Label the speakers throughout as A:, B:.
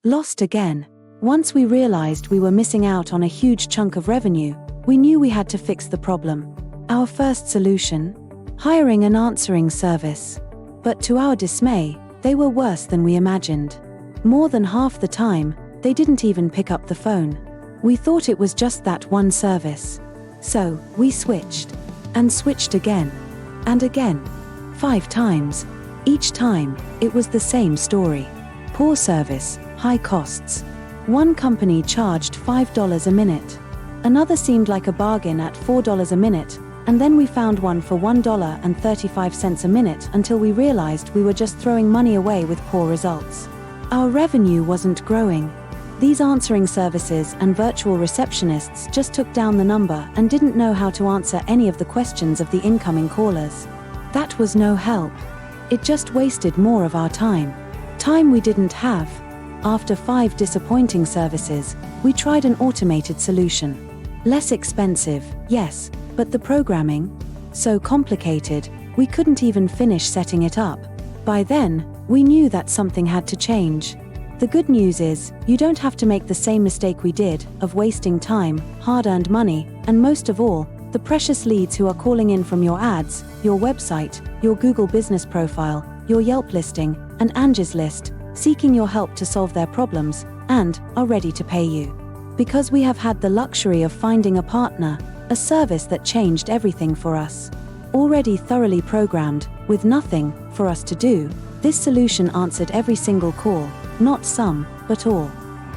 A: Lost again. Once we realized we were missing out on a huge chunk of revenue, we knew we had to fix the problem. Our first solution? Hiring an answering service. But to our dismay, they were worse than we imagined. More than half the time, they didn't even pick up the phone. We thought it was just that one service. So, we switched. And switched again. And again. 5 times. Each time, it was the same story. Poor service, high costs. One company charged $5 a minute. Another seemed like a bargain at $4 a minute, and then we found one for $1.35 a minute until we realized we were just throwing money away with poor results. Our revenue wasn't growing. These answering services and virtual receptionists just took down the number and didn't know how to answer any of the questions of the incoming callers. That was no help. It just wasted more of our time. Time we didn't have. After 5 disappointing services, we tried an automated solution. Less expensive, yes, but the programming? So complicated, we couldn't even finish setting it up. By then, we knew that something had to change. The good news is, you don't have to make the same mistake we did, of wasting time, hard-earned money, and most of all, the precious leads who are calling in from your ads, your website, your Google business profile, your Yelp listing, and Angie's List, seeking your help to solve their problems, and are ready to pay you. Because we have had the luxury of finding a partner, a service that changed everything for us. Already thoroughly programmed, with nothing for us to do, this solution answered every single call, not some, but all.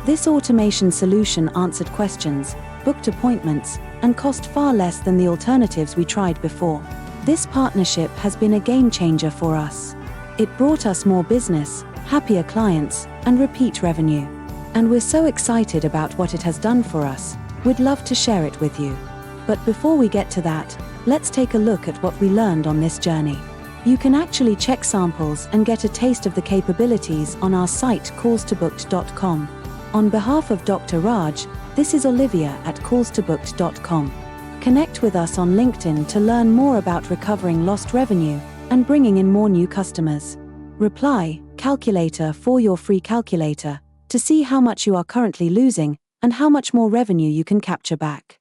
A: This automation solution answered questions, booked appointments, and cost far less than the alternatives we tried before. This partnership has been a game changer for us. It brought us more business, happier clients, and repeat revenue. And we're so excited about what it has done for us, we'd love to share it with you. But before we get to that, let's take a look at what we learned on this journey. You can actually check samples and get a taste of the capabilities on our site callstobooked.com. On behalf of Dr. Raj, this is Olivia at callstobooked.com. Connect with us on LinkedIn to learn more about recovering lost revenue and bringing in more new customers. Reply, calculator for your free calculator, to see how much you are currently losing and how much more revenue you can capture back.